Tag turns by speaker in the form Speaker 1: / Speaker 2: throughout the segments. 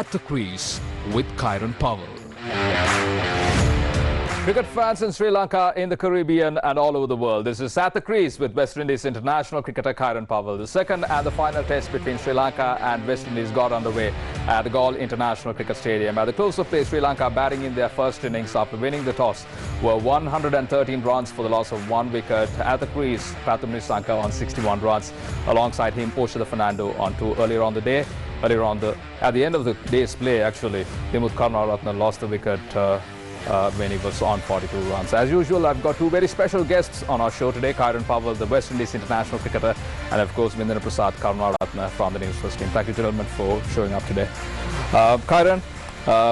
Speaker 1: At the Crease with Kieran Powell. Cricket fans in Sri Lanka, in the Caribbean and all over the world. This is At the Crease with West Indies international cricketer Kieran Powell. The second and the final test between Sri Lanka and West Indies got underway at the Galle International Cricket Stadium. At the close of play, Sri Lanka batting in their first innings after winning the toss were 113 runs for the loss of 1 wicket. At the crease, Pratham Nissanka on 61 runs. Alongside him, Oshada Fernando on 2 earlier on the day. At the end of the day's play, actually, Dimuth Karunaratne lost the wicket when he was on 42 runs. As usual, I've got 2 very special guests on our show today. Kieran Powell, the West Indies international cricketer, and of course Vindana Prasad Karunaratne from the Newsfirst team. Thank you, gentlemen, for showing up today. Kieran,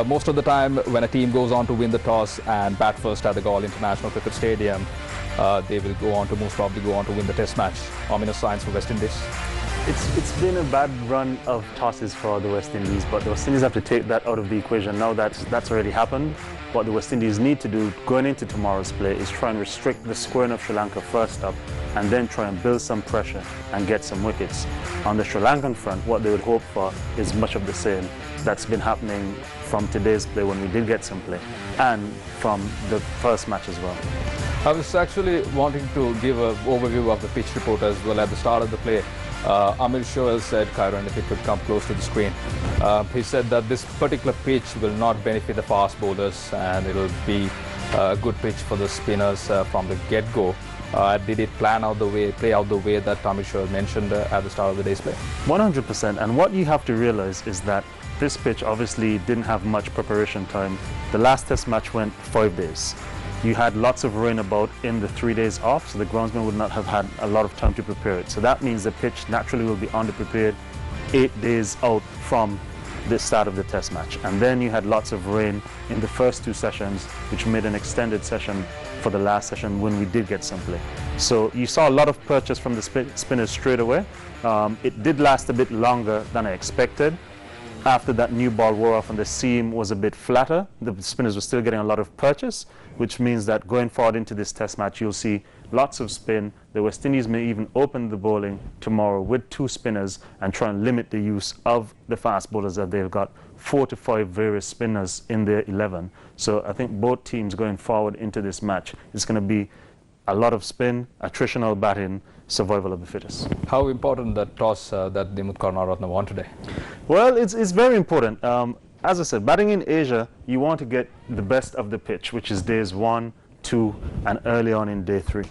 Speaker 1: most of the time when a team goes on to win the toss and bat first at the Galle International Cricket Stadium, they will most probably go on to win the test match. Ominous signs for West Indies.
Speaker 2: It's been a bad run of tosses for the West Indies, but the West Indies have to take that out of the equation. Now that's already happened. What the West Indies need to do going into tomorrow's play is try and restrict the scoring of Sri Lanka first up, and then try and build some pressure and get some wickets. On the Sri Lankan front, what they would hope for is much of the same that's been happening from today's play when we did get some play, and from the first match as well.
Speaker 1: I was actually wanting to give an overview of the pitch report as well at the start of the play. Amir Shoel said, Kieran, if it could come close to the screen, he said that this particular pitch will not benefit the fast bowlers and it will be a good pitch for the spinners from the get-go. Did it play out the way that Amir Shoel mentioned at the start of the day's play?
Speaker 2: 100%. And what you have to realize is that this pitch obviously didn't have much preparation time. The last test match went 5 days. You had lots of rain about in the 3 days off, so the groundsman would not have had a lot of time to prepare it. So that means the pitch naturally will be underprepared 8 days out from the start of the test match. And then you had lots of rain in the first 2 sessions, which made an extended session for the last session when we did get some play. So you saw a lot of purchase from the spinners straight away. It did last a bit longer than I expected. After that new ball wore off and the seam was a bit flatter, the spinners were still getting a lot of purchase, which means that going forward into this test match, you'll see lots of spin. The West Indies may even open the bowling tomorrow with 2 spinners and try and limit the use of the fast bowlers that they've got 4 to 5 various spinners in their 11. So I think both teams going forward into this match, it's going to be a lot of spin, attritional batting, survival of the fittest.
Speaker 1: How important that toss that Dimuth Karunaratne won today?
Speaker 2: Well, it's very important. As I said, batting in Asia, you want to get the best of the pitch, which is days 1, 2, and early on in day 3.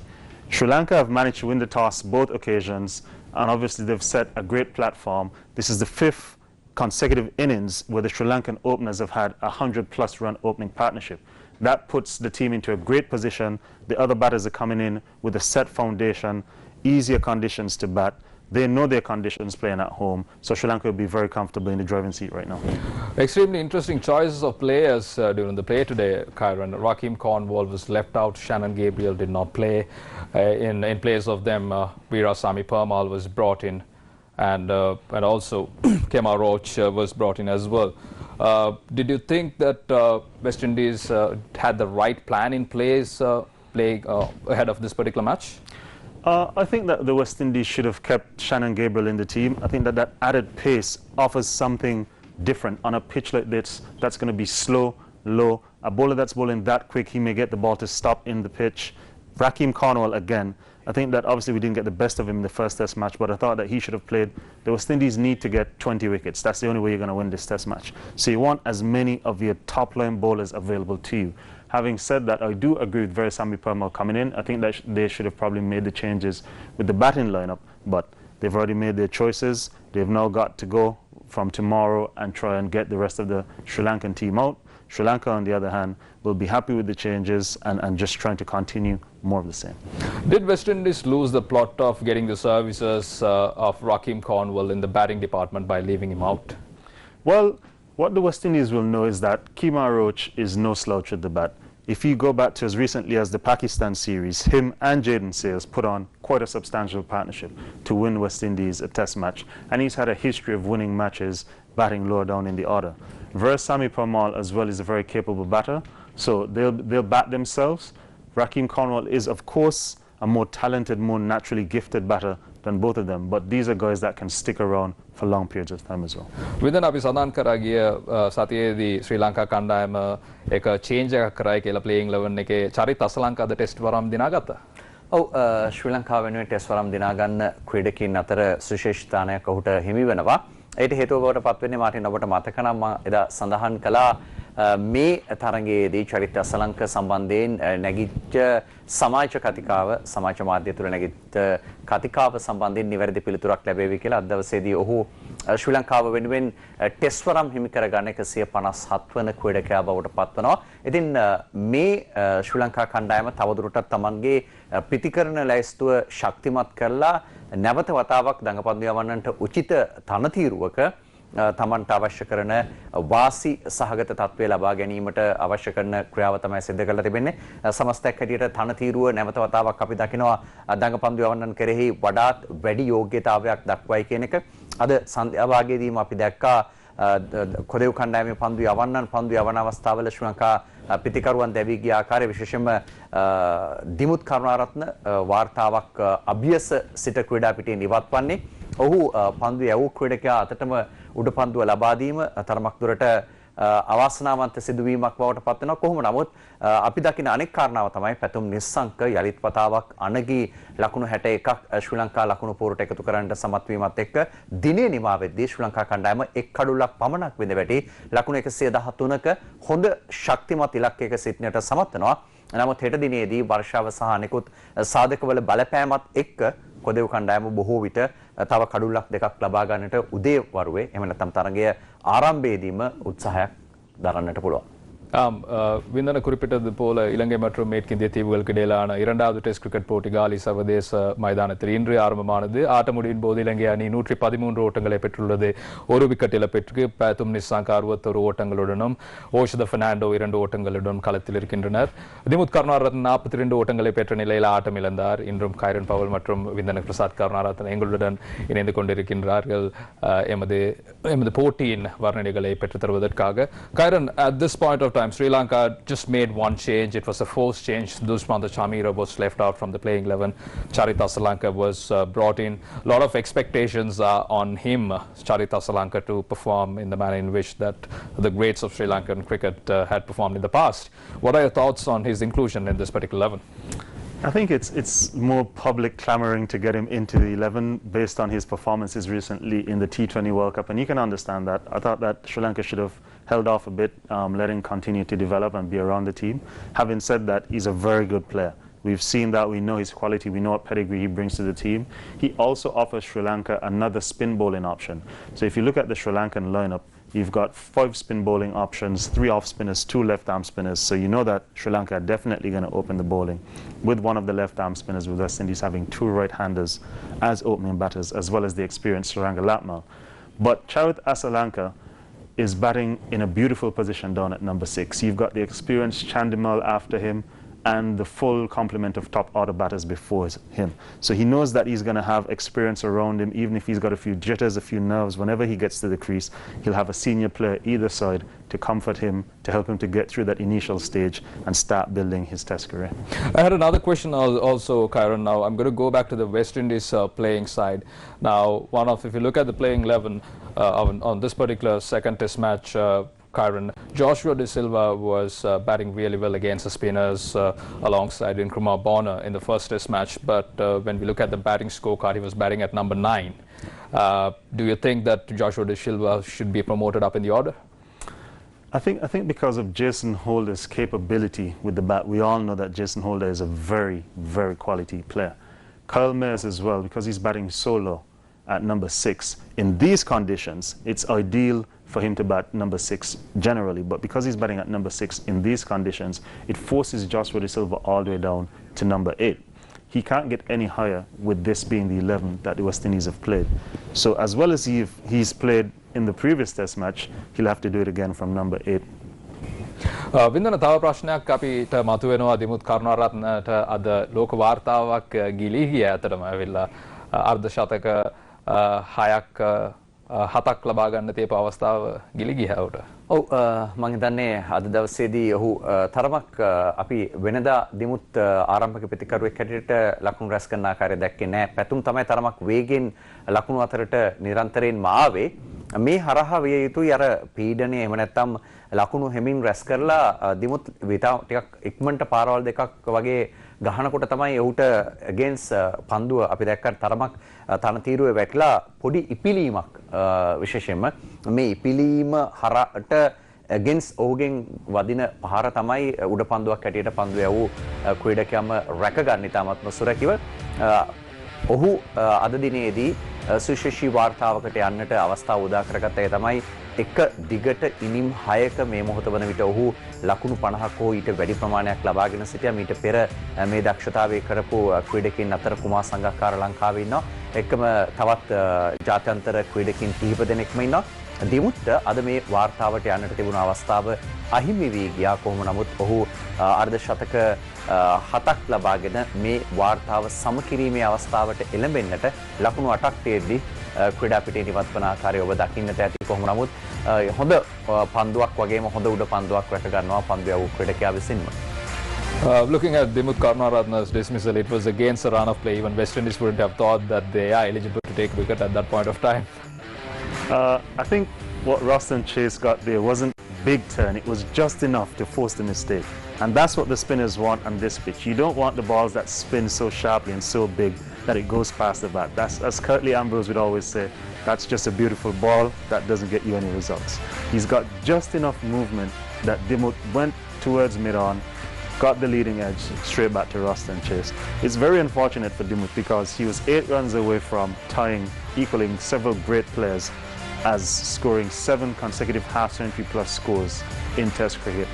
Speaker 2: Sri Lanka have managed to win the toss both occasions, and obviously they've set a great platform. This is the 5th consecutive innings where the Sri Lankan openers have had a 100+ run opening partnership. That puts the team into a great position. The other batters are coming in with a set foundation, easier conditions to bat. They know their conditions playing at home, so Sri Lanka will be very comfortable in the driving seat right now.
Speaker 1: Extremely interesting choices of players during the play today, Kieran. Rakeem Cornwall was left out. Shannon Gabriel did not play. In place of them, Veerasamy Permaul was brought in, and also Kemar Roach was brought in as well. Did you think that West Indies had the right plan in place playing ahead of this particular match?
Speaker 2: I think that the West Indies should have kept Shannon Gabriel in the team. I think that added pace offers something different on a pitch like this that's going to be slow, low. A bowler that's bowling that quick, he may get the ball to stop in the pitch. Rakeem Cornwall again. I think that obviously we didn't get the best of him in the first test match, but I thought that he should have played. The West Indies need to get 20 wickets. That's the only way you're going to win this test match. So you want as many of your top-line bowlers available to you. Having said that, I do agree with Veerasamy Permaul coming in. I think that they should have probably made the changes with the batting lineup, but they've already made their choices. They've now got to go from tomorrow and try and get the rest of the Sri Lankan team out. Sri Lanka, on the other hand, will be happy with the changes and just trying to continue more of the same.
Speaker 1: Did West Indies lose the plot of getting the services of Rakeem Cornwall in the batting department by leaving him out?
Speaker 2: Well, what the West Indies will know is that Kemar Roach is no slouch at the bat. If you go back to as recently as the Pakistan series, him and Jaden Sales put on quite a substantial partnership to win West Indies a test match. And he's had a history of winning matches batting lower down in the order. Veerasamy Permaul as well is a very capable batter, so they'll bat themselves. Rakeem Cornwall is, of course, a more talented, more naturally gifted batter than both of them, but these are guys that can stick around for long periods of time as well.
Speaker 1: Within අපි සඳහන් කරා ගිය සතියේදී ශ්‍රී ලංකා කණ්ඩායම එක change එකක් කරයි කියලා ප්ලේයිං 11 එකේ චරිත අසලංකාද ටෙස්ට් වරම් දිනාගත්තා.
Speaker 3: ඔව් ශ්‍රී ලංකාව වෙනුවෙන් ටෙස්ට් වරම් දිනා ගන්න ක්‍රීඩකයන් අතර සුවිශේෂ ස්ථානයක් ඔහුට හිමි වෙනවා. ඒට හේතුව බවට පත් වෙන්නේ මාටින් ඔබට මතක නම් මම එදා සඳහන් කළා මේ තරගයේදී චරිත අසලංක සම්බන්ධයෙන් නැගිච්ච සමාජ කතිකාව සමාජ මාධ්‍ය තුළ නැගිච්ච කතිකාව සම්බන්ධයෙන් නිවැරදි පිළිතුරක් ලැබෙවි කියලා අද දවසේදී ඔහු ශ්‍රී ලංකාව වෙනුවෙන් ටෙස්ට් වරම් හිමි කරගන්න 157 වන ක්‍රීඩකයා බවට පත්වනවා. ඉතින් මේ ශ්‍රී ලංකා කණ්ඩායම තවදුරටත් තමන්ගේ පිතිකරන ලැයිස්තුව ශක්තිමත් කරලා නැවත වතාවක් දඟපන්දු යවන්නට උචිත තනතිරුවක තමන්ට අවශ්‍ය කරන වාසි සහගත තත්ත්වය ලබා ගැනීමට අවශ්‍ය කරන ක්‍රියාව තමයි සිදු කරලා තිබෙන්නේ. සමස්තයක් හැටියට තනතිරුව නැවත වතාවක් අපි දකිනවා දඟපන්දු යවන්නන් කෙරෙහි වඩාත් වැඩි යෝග්‍යතාවයක් දක්වයි කියන එක. අද සන්ධ්‍යා භාගයේදීම අපි දැක්කා කොරේව් කණ්ඩායමේ පන්දු යවන අවස්ථාවල ශ්‍රී ලංකා පිතිකරුවන් දැවී ගිය ආකාරය විශේෂයෙන්ම දිමුත් කරුණාරත්න වාර්තාවක් අභියස සිට ක්‍රීඩා පිටින් ඉවත් වන්නේ. ඔහු පන්දු යවූ ක්‍රීඩකයා අතටම උඩ පන්දුව ලබා දීම තරමක් දුරට අවාසනාවන්ත සිදුවීමක් බවට පත් වෙනවා. කොහොම නමුත් අපි දකින අනෙක් කාරණාව තමයි පැතුම් නිස්සංක යලිත් වතාවක් අනගී ලකුණු 61ක් ශ්‍රී ලංකා ලකුණු පෝරට එකතු කරන්නට සමත් වීමත් එක්ක දිනේ නිමා වෙද්දී ශ්‍රී ලංකා කණ්ඩායම එක් කඩුල්ලක් පමණක් බිඳ වැටි ලකුණු 113ක හොඳ ශක්තිමත් ඉලක්කයක සිටිනට සමත් වෙනවා. නමුත් හෙට දිනේදී වර්ෂාව සහ අනෙකුත් සාධකවල බලපෑමත් එක්ක කොදෙව් කණ්ඩායම බොහෝ විට තව කඩුල්ලක් දෙකක් ලබා ගන්නට උදේ වරුවේ එහෙම නැත්නම් තරගය ආරම්භයේදීම උත්සාහයක් දරන්නට පුළුවන්.
Speaker 1: விந்தன குறிப்பிட்டது போல இலங்கை மற்றும் மேற்கிந்திய தீவுகளுக்கு இடையிலான இரண்டாவது டெஸ்ட் கிரிக்கெட் போட்டி காலி சர்வதேச மைதானத்தில் இன்று ஆரம்பமானது. ஆட்ட முடியும் போது இலங்கை அணி 113 ஓட்டங்களை பெற்றுள்ளது. ஒரு விக்கெட் இழப்பிற்கு பேத்தும் நிசாங்க 61 ஓட்டங்களுடனும் ஓஷத பெர்னாண்டோ 2 ஓட்டங்களுடன் களத்தில் இருக்கின்றனர். திமுத் கருணாரத்ன 42 ஓட்டங்களை பெற்ற நிலையில் ஆட்டம் இழந்தார். இன்றும் கைரன் பவல் மற்றும் விந்தன பிரசாத் கருணாரத்ன எங்களுடன் இணைந்து கொண்டிருக்கின்றார்கள் எமது போட்டியின் வர்ணனைகளை பெற்றுத் தருவதற்காக. கைரன், at this point of time, Sri Lanka just made one change. It was a forced change. Dushmantha Chamira was left out from the playing 11. Charith Asalanka was brought in. A lot of expectations are on him, Charith Asalanka, to perform in the manner in which that the greats of Sri Lankan cricket had performed in the past. What are your thoughts on his inclusion in this particular 11?
Speaker 2: I think it's more public clamoring to get him into the 11 based on his performances recently in the T20 World Cup, and you can understand that. I thought that Sri Lanka should have held off a bit, let him continue to develop and be around the team. Having said that, he's a very good player. We've seen that, we know his quality, we know what pedigree he brings to the team. He also offers Sri Lanka another spin bowling option. So if you look at the Sri Lankan lineup, you've got 5 spin bowling options, 3 off spinners, 2 left arm spinners. So you know that Sri Lanka are definitely going to open the bowling with one of the left arm spinners, with West Indies having 2 right handers as opening batters, as well as the experienced Suranga Latmal. But Charith Asalanka is batting in a beautiful position down at number 6. You've got the experienced Chandimal after him and the full complement of top order batters before him. So he knows that he's going to have experience around him, even if he's got a few jitters, a few nerves. Whenever he gets to the crease, he'll have a senior player either side to comfort him, to help him to get through that initial stage and start building his test career.
Speaker 1: I had another question also, Kieran. Now I'm going to go back to the West Indies playing side. Now, if you look at the playing 11 on this particular second test match, Kieran, Joshua De Silva was batting really well against the spinners alongside Nkrumah Bonner in the first test match. But when we look at the batting scorecard, he was batting at number 9. Do you think that Joshua De Silva should be promoted up in the order?
Speaker 2: I think because of Jason Holder's capability with the bat, we all know that Jason Holder is a very, very quality player. Kyle Mayers as well, because he's batting so low at number 6. In these conditions, it's ideal for him to bat number 6 generally, but because he's batting at number 6 in these conditions, it forces Joshua De Silva all the way down to number 8. He can't get any higher with this being the 11 that the West Indies have played. So as well as he's played in the previous test match, he'll have to do it again from number 8.
Speaker 1: වින්දන තව ප්‍රශ්නයක් අපිට මතුවෙනවා. දිමුත් කරුණාරත්නට අද ලෝක වාර්තාවක් ගිලී ගිය අතරම ඇවිල්ලා අර්ධ ශතක 6ක් 7ක් ලබා ගන්න තියපු අවස්ථාව ගිලි ගියාවට.
Speaker 3: ඔව් මම හිතන්නේ අද දවසේදී ඔහු තරමක් අපි වෙනදා දිමුත් ආරම්භක ප්‍රතිකරුවෙක් හැටියට ලකුණු රැස් කරන ආකාරය දැක්කේ නැහැ. පැතුම් තමයි තරමක් වේගෙන් ලකුණු අතරට නිරන්තරයෙන්ම ආවේ. මේ හරහා විය යුතුයි අර පීඩනය එහෙම නැත්නම් ලකුණු හැමින් රැස් කරලා දිමුත් ටිකක් ඉක්මනට පාරවල් දෙකක් වගේ ගහනකොට තමයි ඔහුට against පන්දුව අපි දැක්කට තරමක් තනතිරුවේ වැටලා පොඩි ඉපිලීමක් විශේෂයෙන්ම මේ ඉපිලීම හරට against ඔහුගෙන් වදින පහර තමයි උඩ පන්දුවක් හැටියට පන්දුව යවූ ක්‍රීඩකයාම රැකගන්න ඉතාමත්ම සුරැකිව ඔහු අද දිනේදී සුශේෂී වාර්තාවකට යන්නට අවස්ථාව උදා කරගත්ත ඒ තමයි එක දිගට ඉනිම් 6ක මේ මොහොත වන විට ඔහු ලකුණු 50ක හෝ ඊට වැඩි ප්‍රමාණයක් ලබාගෙන සිටියා. මීට පෙර මේ දක්ෂතාවය කරපු ක්‍රීඩකයන් අතර කුමාර සංගක්කාර ලංකාවේ ඉන්නවා. එක්කම තවත් ජාත්‍යන්තර ක්‍රීඩකයන් කිහිප දෙනෙක්ම ඉන්නවා. දිමුත්ට අද මේ වාර්තාවට යන්නට තිබුණු අවස්ථාව අහිමි වී ගියා. කොහොම නමුත් ඔහු අර්ධ ශතක 7ක් ලබාගෙන මේ වාර්තාව සමකිරීමේ අවස්ථාවට එළඹෙන්නට ලකුණු 8ක් තියෙද්දී ක්‍රීඩා පිටේ නිවත් වන ආකාරය ඔබ දකින්නට ඇති. කොහොම නමුත් හොඳ පන්දුවක් වගේම හොඳ උඩ පන්දුවක් රැක ගන්නවා පන්දු යවූ ක්‍රීඩකයා විසින්ම.
Speaker 1: Looking at Dimuth Karunaratne's dismissal, it was against a run of play. Even West Indies wouldn't have thought that they are eligible to take wicket at that point of time.
Speaker 2: I think what Roston Chase got there wasn't big turn. It was just enough to force the mistake. And that's what the spinners want on this pitch. You don't want the balls that spin so sharply and so big that it goes past the bat. That's, as Curtly Ambrose would always say, that's just a beautiful ball that doesn't get you any results. He's got just enough movement that Dimuth went towards mid-on, got the leading edge straight back to Roston Chase. It's very unfortunate for Dimuth because he was 8 runs away from tying, equaling several great players as scoring 7 consecutive half-century plus scores in Test cricket.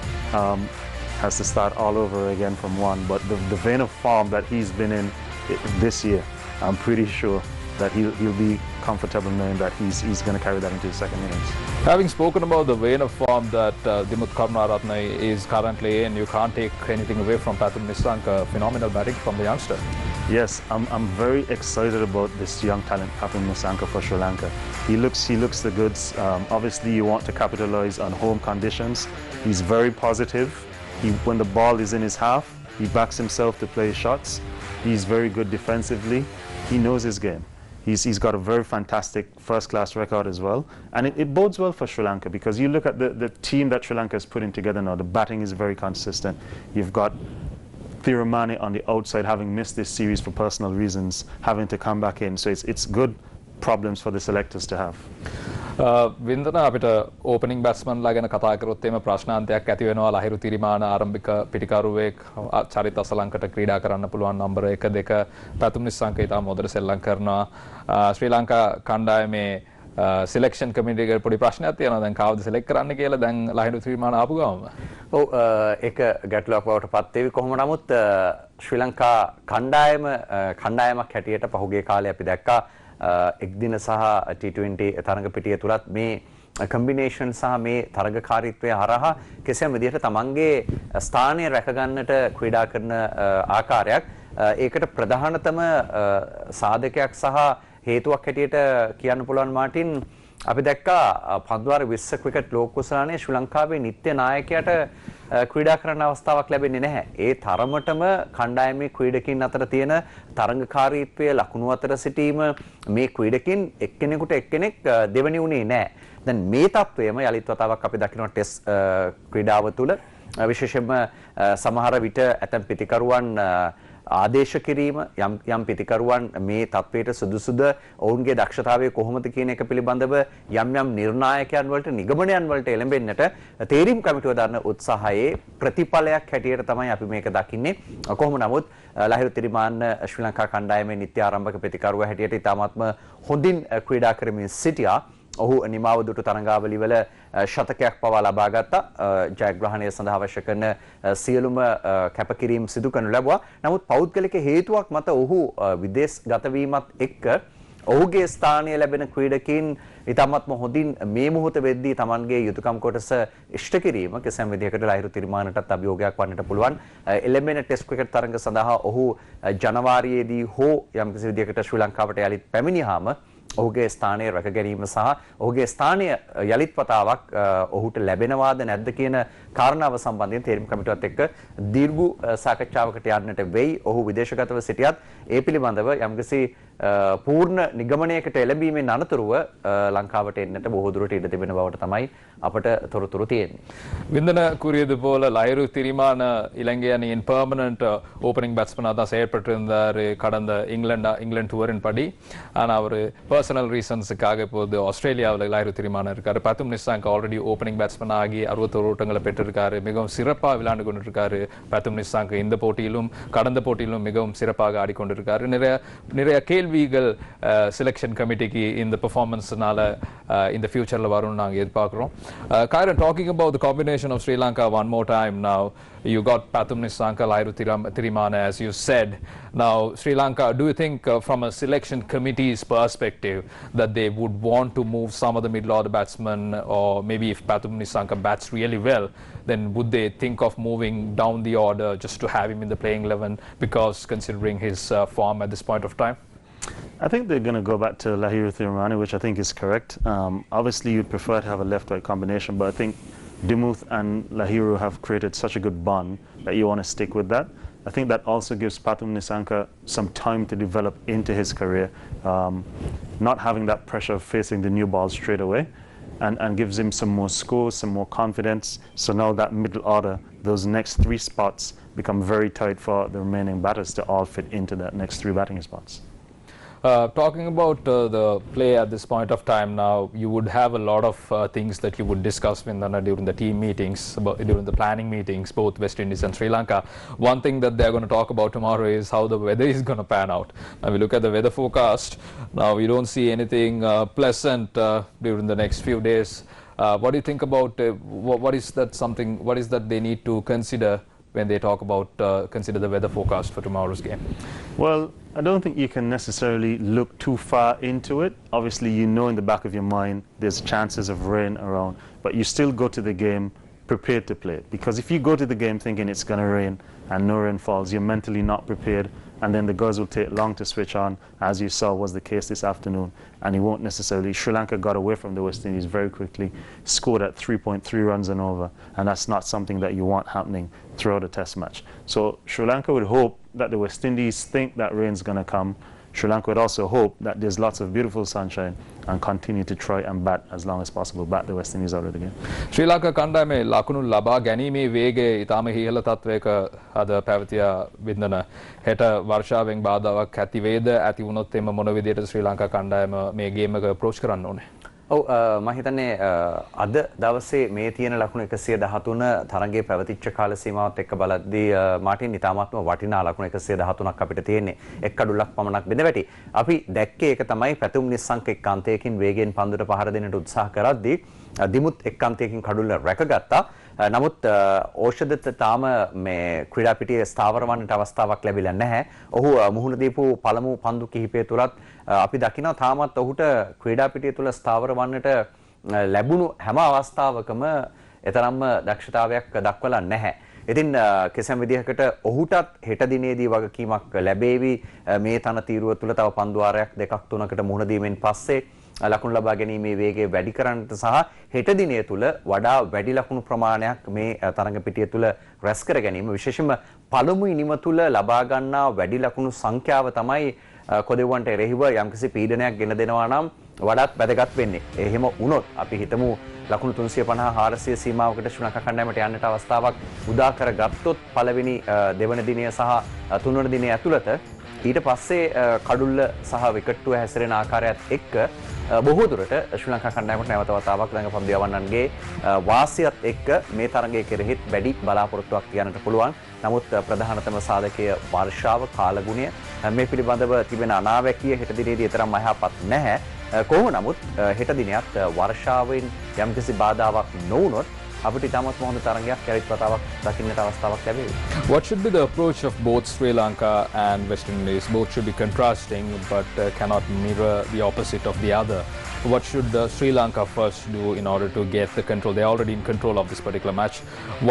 Speaker 2: Has to start all over again from one, but the vein of form that he's been in this year, I'm pretty sure that he'll be comfortable knowing that he's going to carry that into his second innings.
Speaker 1: Having spoken about the vein of form that Dimuth Karunaratne is currently in, you can't take anything away from Pathum Nissanka. Phenomenal batting from the youngster.
Speaker 2: Yes, I'm very excited about this young talent, Pathum Nissanka, for Sri Lanka. He looks the goods. Obviously, you want to capitalize on home conditions. He's very positive. When the ball is in his half, he backs himself to play shots. He's very good defensively. He knows his game. He's got a very fantastic first-class record as well. And it bodes well for Sri Lanka because you look at the team that Sri Lanka is putting together now. The batting is very consistent. You've got Thiramani on the outside having missed this series for personal reasons, having to come back in. So it's good problems for the selectors to have.
Speaker 1: වින්දන අපිට opening බැට්ස්මන්ලා ගැන කතා කරොත් එimhe ප්‍රශ්නාන්තයක් ඇති වෙනවා. ලහිරු තිරිමාන ආරම්භික පිටිකරුවෙක් චරිත අසලංකට ක්‍රීඩා කරන්න පුළුවන් නම්බර 1 2 පැතුම් නිස්සංක ඉතාම හොඳට සෙල්ලම් කරනවා. ශ්‍රී ලංකා කණ්ඩායමේ සිලෙක්ෂන් කමිටි එකේ පොඩි ප්‍රශ්නයක් තියෙනවා. දැන් කාවද සිලෙක්ට් කරන්න කියලා දැන් ලහිරු තිරිමාන ආපු ගමම.
Speaker 3: ඔව් ඒක ගැටලුවක් බවට පත් වෙවි. කොහොම නමුත් ශ්‍රී ලංකා කණ්ඩායමක් හැටියට පහුගිය කාලේ අපි දැක්කා එක් දින සහ T20 තරඟ පිටිය තුලත් මේ කම්බිනේෂන් සහ මේ තරඟකාරීත්වය හරහා කෙසේම විදිහට තමන්ගේ ස්ථානය රැක ගන්නට ක්‍රීඩා කරන ආකාරයක් ඒකට ප්‍රධානතම සාධකයක් සහ හේතුවක් හැටියට කියන්න පුළුවන් මාටින් අපි දැක්කා පන්දුවාර 20 ක්‍රිකට් ලෝක කුසලානේ ශ්‍රී ලංකාවේ නිත්‍ය නායකයාට ක්‍රීඩා කරන්න අවස්ථාවක් ලැබෙන්නේ නැහැ. ඒ තරමටම කණ්ඩායමේ ක්‍රීඩකින් අතර තියෙන තරඟකාරීත්වය ලකුණු අතර සිටීම මේ ක්‍රීඩකින් එක්කෙනෙකුට එක්කෙනෙක් දෙවනි උනේ නැහැ. දැන් මේ තත්වයම යලිත් වතාවක් අපි දකිනවා ටෙස්ට් ක්‍රීඩාව තුළ විශේෂයෙන්ම සමහර විට ඇතැම් පිටිකරුවන් ආදේශ කිරීම යම් පිටිකරුවන් මේ තත්වයට සුදුසුද ඔවුන්ගේ දක්ෂතාවය කොහොමද කියන එක පිළිබඳව යම් නිර්ණායකයන් වලට නිගමනයන් වලට එළඹෙන්නට තේරීම් කමිටුව දරන උත්සාහයේ ප්‍රතිඵලයක් හැටියට තමයි අපි මේක දකින්නේ. කොහොම නමුත් ලහිරු තිරිමාන්න ශ්‍රී ලංකා කණ්ඩායමේ නිත්‍ය ආරම්භක ප්‍රතිකරුවා හැටියට ඉතාමත්ම හොඳින් ක්‍රීඩා කරමින් සිටියා. ඔහු නිමාව දුටු තරඟාවලි වල ශතකයක් පවා ලබා ගත්තා. ජයග්‍රහණය සඳහා අවශ්‍ය කරන සියලුම කැපකිරීම් සිදු කරනු ලැබුවා. නමුත් පෞද්ගලික හේතුවක් මත ඔහු විදේශගත වීමත් එක්ක ඔහුගේ ස්ථානය ලැබෙන ක්‍රීඩකීන් ඉතාමත්ම හොඳින් මේ මොහොත වෙද්දී Tamanගේ යුතුයකම් කොටස ඉෂ්ට කිරීම කෙසේම විදිහකට ලහිරු තිරිමානටත් අභියෝගයක් වන්නට පුළුවන්. එළඹෙන ටෙස්ට් ක්‍රිකට් තරඟ සඳහා ඔහු ජනවාරියේදී හෝ යම්කිසි විදිහකට ශ්‍රී ලංකාවට යලිත් පැමිණියාම ඔහුගේ ස්ථානය රැක ගැනීම සහ ඔහුගේ ස්ථානය යලිත් වතාවක් ඔහුට ලැබෙනවාද නැද්ද කියන කාරණාව සම්බන්ධයෙන් තීරණ කමිටුවත් එක්ක දීර්ඝ සාකච්ඡාවකට යන්නට වෙයි. ඔහු විදේශගතව සිටියත් ඒ පිළිබඳව යම්කිසි පූර්ණ නිගමනයකට එළඹීමෙන් අනතුරුව ලංකාවට එන්නට බොහෝ දුරට ඉඩ තිබෙන බවට තමයි අපට තොරතුරු තියෙන්නේ.
Speaker 1: விந்தன கூறியது போல லயரு திரிமான இலங்கை அணியின் பெர்மனன்ட் ஓப்பனிங் பேட்ஸ்மேனாக தான் செயற்பட்டிருந்தார் கடந்த இங்கிலாந்து டூரின் படி. ஆனால் அவர் பர்சனல் ரீசன்ஸுக்காக இப்போது ஆஸ்திரேலியாவில் லயரு திரிமான இருக்காரு. பத்தும் நிசாங்க் ஆல்ரெடி ஓப்பனிங் பேட்ஸ்மேன் ஆகி 61 ஓட்டங்களை பெற்றிருக்காரு. மிகவும் சிறப்பாக விளையாண்டு கொண்டிருக்காரு பத்தும் நிசாங்க். இந்த போட்டியிலும் கடந்த போட்டியிலும் மிகவும் சிறப்பாக ஆடிக்கொண்டிருக்காரு. நிறைய கேள்விகள் செலெக்ஷன் கமிட்டிக்கு இந்த பெர்ஃபார்மன்ஸ்னால இந்த ஃபியூச்சரில் வரும்னு நாங்கள் எதிர்பார்க்குறோம். Kieran, talking about the combination of Sri Lanka one more time now, you got Pathum Nissanka, Lairu Tirimana, as you said. Now, Sri Lanka, do you think from a selection committee's perspective that they would want to move some of the middle order batsmen, or maybe if Pathum Nissanka bats really well, then would they think of moving down the order just to have him in the playing 11 because considering his form at this point of time?
Speaker 2: I think they're going to go back to Lahiru Thirumarani, which I think is correct. Obviously, you'd prefer to have a left-right combination, but I think Dimuth and Lahiru have created such a good bond that you want to stick with that. I think that also gives Pathum Nissanka some time to develop into his career, not having that pressure of facing the new ball straight away, and gives him some more scores, some more confidence. So now that middle order, those next 3 spots become very tight for the remaining batters to all fit into that next 3 batting spots.
Speaker 1: Talking about the play at this point of time now, you would have a lot of things that you would discuss during the team meetings, during the planning meetings, both West Indies and Sri Lanka. One thing that they're going to talk about tomorrow is how the weather is going to pan out. Now we look at the weather forecast. Now we don't see anything pleasant during the next few days. What do you think about what is that they need to consider when they talk about consider the weather forecast for tomorrow's game?
Speaker 2: Well, I don't think you can necessarily look too far into it. Obviously, you know in the back of your mind there's chances of rain around, but you still go to the game prepared to play. Because if you go to the game thinking it's going to rain and no rain falls, you're mentally not prepared, and then the guys will take long to switch on, as you saw was the case this afternoon, and he won't necessarily. Sri Lanka got away from the West Indies very quickly, scored at 3.3 runs and over, and that's not something that you want happening throughout a test match. So Sri Lanka would hope that the West Indies think that rain's going to come. Sri Lanka would also hope that there's lots of beautiful sunshine and continue to try and bat as long as possible, bat the West Indies out of the game.
Speaker 1: ශ්‍රී ලංකා කණ්ඩායමේ ලකුණු ලබා ගැනීමේ වේගය ඉතාම ඉහළ තත්වයක අද පැවතිය වින්දන. හෙට වර්ෂාවෙන් බාධාවක් ඇති වේද? ඇති වුණොත් එම මොන විදිහට ශ්‍රී ලංකා කණ්ඩායම මේ ගේම් එක අප්‍රෝච් කරන්න ඕනේ?
Speaker 3: ඔව් මම හිතන්නේ අද දවසේ මේ තියෙන ලකුණු 113 තරඟයේ පැවතිච්ච කාල සීමාවත් එක්ක බලද්දී මාටින් ඉතාමත්ම වටිනා ලකුණු 113ක් අපිට තියෙන්නේ. එක් කඩුල්ලක් පමණක් බිඳ වැටි. අපි දැක්කේ ඒක තමයි පැතුම් නිස්සංක එක් අන්තයකින් වේගයෙන් පන්දුට පහර දෙන්නට උත්සාහ කරද්දී දිමුත් එක් අන්තයකින් කඩුල්ල රැකගත්තා. නමුත් ඕෂධත් තාම මේ ක්‍රීඩා පිටියේ ස්ථාවර වන්නට අවස්ථාවක් ලැබිලා නැහැ. ඔහු මුහුණ දීපු පළමු පන්දු කිහිපය තුලත් අපි දකිනවා තාමත් ඔහුට ක්‍රීඩා පිටිය තුල ස්ථාවර වන්නට ලැබුණු හැම අවස්ථාවකම එතරම්ම දක්ෂතාවයක් දක්වලා නැහැ. ඉතින් කෙසේම විදිහකට ඔහුටත් හෙට දිනේදී වගකීමක් ලැබේවි මේ තන තීරුව තුල තව පන්දු වාරයක් 2ක් 3කට මුහුණ දීමෙන් පස්සේ ලකුණු ලබා ගැනීමේ වේගය වැඩි කරන්නට සහ හෙට දිනය තුල වඩා වැඩි ලකුණු ප්‍රමාණයක් මේ තරඟ පිටිය තුල රැස් කර ගැනීම විශේෂයෙන්ම පළමු ඉනිම තුල ලබා ගන්නා වැඩි ලකුණු සංඛ්‍යාව තමයි කොදෙව්වන්ට එරෙහිව යම්කිසි පීඩනයක් ගෙන දෙනවා නම් වඩාත් වැදගත් වෙන්නේ. එහෙම වුණොත් අපි හිතමු ලකුණු 350 400 සීමාවකට ශ්‍රී ලංකා කණ්ඩායමට යන්නට අවස්ථාවක් උදා කරගත්තොත් පළවෙනි දෙවන දිනය සහ තුන්වන දිනය ඇතුළත ඊට පස්සේ කඩුල්ල සහ විකට්ටුව හැසිරෙන ආකාරයත් එක්ක බොහෝ දුරට ශ්‍රී ලංකා කණ්ඩායමට නැවත වතාවක් රංගපන්දු යවන්නන්ගේ වාසියත් එක්ක මේ තරගයේ කෙරෙහිත් වැඩි බලාපොරොත්තුවක් තියන්නට පුළුවන්. නමුත් ප්‍රධානතම සාධකය වර්ෂාව කාලගුණය මේ පිළිබඳව තිබෙන අනාවැකිය හෙට දිනේදී තරම් අයහපත් නැහැ. කොහොම නමුත් හෙට දිනයත් වර්ෂාවෙන් යම්කිසි බාධාවක් නොවුනොත් අපිට ඉතාමත් හොඳ තරගයක් යලිත් වතාවක් දකින්නට අවස්ථාවක් ලැබෙයි.
Speaker 1: What should be the approach of both Sri Lanka and West Indies? Both should be contrasting but cannot mirror the opposite of the other. What should Sri Lanka first do in order to get the control? They're already in control of this particular match.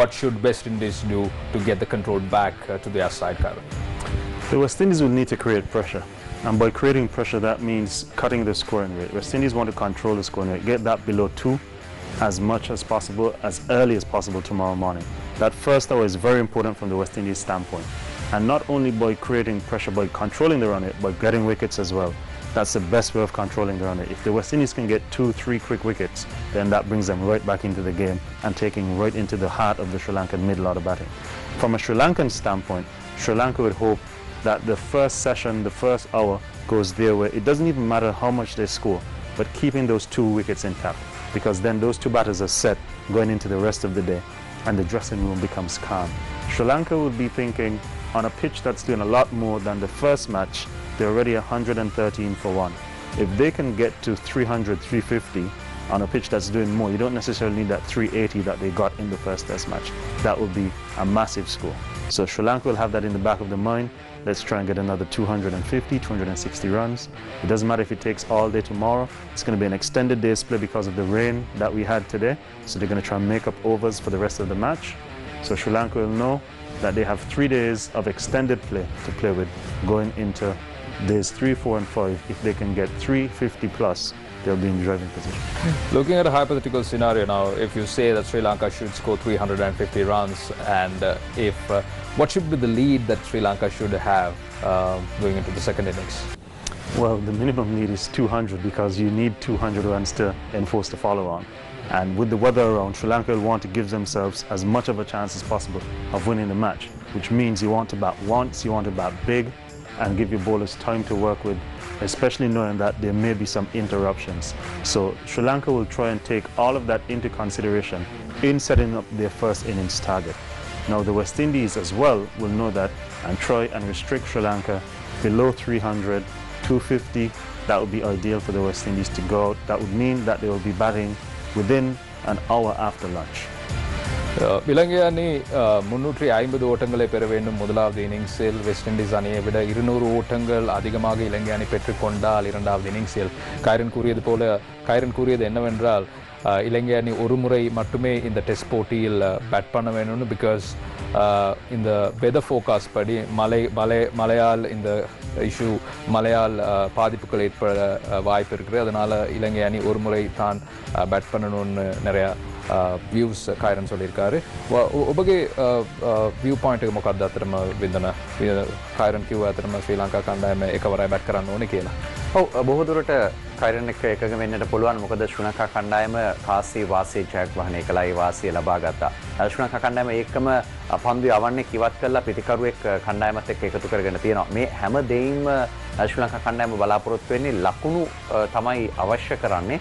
Speaker 1: What should West Indies do to get the control back to their side, Kieran?
Speaker 2: The West Indies will need to create pressure. And by creating pressure, that means cutting the scoring rate. West Indies want to control the scoring rate, get that below 2 as much as possible, as early as possible tomorrow morning. That first hour is very important from the West Indies standpoint. And not only by creating pressure, by controlling the run rate, but getting wickets as well. That's the best way of controlling the run rate. If the West Indies can get 2-3 quick wickets, then that brings them right back into the game and taking right into the heart of the Sri Lankan middle order batting. From a Sri Lankan standpoint, Sri Lanka would hope that the first session, the first hour, goes their way. It doesn't even matter how much they score, but keeping those 2 wickets intact, because then those 2 batters are set going into the rest of the day, and the dressing room becomes calm. Sri Lanka would be thinking, on a pitch that's doing a lot more than the first match, they're already 113 for 1. If they can get to 300, 350 on a pitch that's doing more, you don't necessarily need that 380 that they got in the first test match. That would be a massive score. So Sri Lanka will have that in the back of the mind. Let's try and get another 250, 260 runs. It doesn't matter if it takes all day tomorrow. It's going to be an extended day's play because of the rain that we had today. So they're going to try and make up overs for the rest of the match. So Sri Lanka will know that they have 3 days of extended play to play with going into days 3, 4 and 5. If they can get 350 plus, they'll be in driving position.
Speaker 1: Looking at a hypothetical scenario now, if you say that Sri Lanka should score 350 runs, and what should be the lead that Sri Lanka should have going into the second innings?
Speaker 2: Well, the minimum lead is 200 because you need 200 runs to enforce the follow-on. And with the weather around, Sri Lanka will want to give themselves as much of a chance as possible of winning the match, which means you want to bat once, you want to bat big, and give your bowlers time to work with, especially knowing that there may be some interruptions. So Sri Lanka will try and take all of that into consideration in setting up their first innings target. Now the West Indies as well will know that and try and restrict Sri Lanka below 300, 250. That would be ideal for the West Indies to go out. That would mean that they will be batting within an hour after lunch.
Speaker 1: இலங்கையானி 350 ஓட்டங்களை பெற வேண்டும் முதலாவது இன்னிங்ஸில். West Indies அணியை விட 200 ஓட்டங்கள் அதிகமாக இலங்கை அணி பெற்றுக்கொண்டால் இரண்டாவது இன்னிங்ஸில். கைரன் கூறியது என்னவென்றால் இலங்கை அணி ஒரு முறை மட்டுமே இந்த டெஸ்ட் போட்டியில் பேட் பண்ண வேணும்னு, பிகாஸ் இந்த வெதர் ஃபோகாஸ்ட் படி மழையால் இந்த இஷ்யூ மழையால் பாதிப்புகள் ஏற்பட வாய்ப்பு இருக்குது. அதனால் இலங்கை அணி ஒரு முறை தான் பேட் பண்ணணும்னு நிறையா views Kieran solirkaare obage view point එක මොකක්ද අතරම වින්දන Kieran කිව්ව අතරම ශ්‍රී ලංකා කණ්ඩායම එකවරයි බැට් කරන්න ඕනේ කියලා.
Speaker 3: ඔව් බොහෝ දුරට Kieran එක්ක එකග වෙන්නට පුළුවන්. මොකද ශ්‍රී ලංකා කණ්ඩායම කාසී වාසී ජයග්‍රහණය කළා. ඒ වාසිය ලබා ගත්තා. ශ්‍රී ලංකා කණ්ඩායම ඒකම පන්දු යවන්නේ කිවත් කරලා පිටිකරුවෙක් කණ්ඩායමත් එක්ක එකතු කරගෙන තියෙනවා. මේ හැම දෙයින්ම ශ්‍රී ලංකා කණ්ඩායම බලාපොරොත්තු වෙන්නේ ලකුණු තමයි අවශ්‍ය කරන්නේ.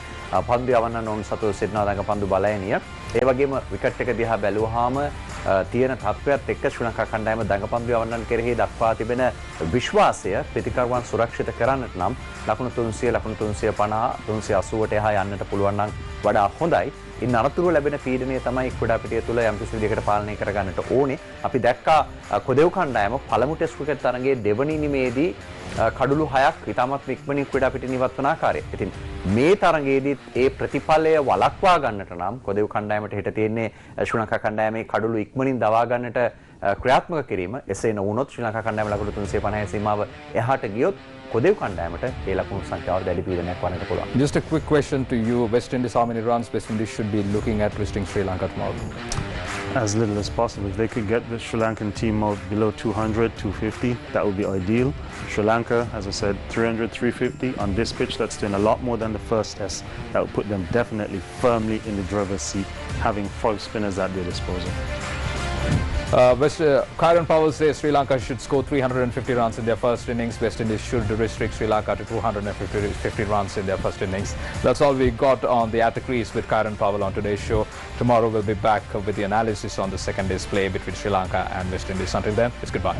Speaker 3: පන්දු යවන්න ඕන සතුව සිටිනවා දඟ පන්දු බලයනිය. ඒ වගේම විකට් එක දිහා බැලුවාම තියෙන තත්ත්වයක් එක්ක ශ්‍රී ලංකා කණ්ඩායම දඟ පන්දු යවන්නන් කෙරෙහි දක්වා තිබෙන විශ්වාසය පිටිකරුවන් සුරක්ෂිත කරන්නට නම් ලකුණු 300 ලකුණු 350 380ට එහා යන්නට පුළුවන් නම් වඩා හොඳයි. ඉන් අනතුරුව ලැබෙන පීඩනය තමයි කුඩා පිටිය තුල යම්කිසි විදිහකට පාලනය කරගන්නට ඕනේ. අපි දැක්කා කොදෙව් කණ්ඩායම පළමු ටෙස්ට් ක්‍රිකට් තරගයේ දෙවනි ඉනිමේදී කඩුළු 6ක් ඉතාමත් ඉක්මනින් කුඩා පිටිය නිවත් වන ආකාරය. ඉතින් මේ තරගයේදීත් ඒ ප්‍රතිඵලය වළක්වා ගන්නට නම් කොදෙව් කණ්ඩායමට හිට තියෙන්නේ ශ්‍රී ලංකා කණ්ඩායමේ කඩුළු ඉක්මනින් දවා ගන්නට ක්‍රියාත්මක කිරීම. එසේ නොවුනොත් ශ්‍රී ලංකා කණ්ඩායම ලකුණු 350 සීමාව එහාට ගියොත් කොදෙව් කණ්ඩායමට ඒ ලකුණු සංඛ්‍යාව දැඩි පීඩනයක් වන්නට පුළුවන්.
Speaker 1: Just a quick question to you. West Indies, how many runs West Indies should be looking at restricting Sri Lanka tomorrow?
Speaker 2: As little as possible. If they could get the Sri Lankan team out below 200, 250, that would be ideal. Sri Lanka, as I said, 300, 350 on this pitch. That's doing a lot more than the first test. That would put them definitely firmly in the driver's seat, having 5 spinners at their disposal.
Speaker 1: Kieran Powell says Sri Lanka should score 350 runs in their first innings. West Indies should restrict Sri Lanka to 250 runs in their first innings. That's all we got on the At the Crease with Kieran Powell on today's show. Tomorrow we'll be back with the analysis on the second day's play between Sri Lanka and West Indies. Until then, it's goodbye.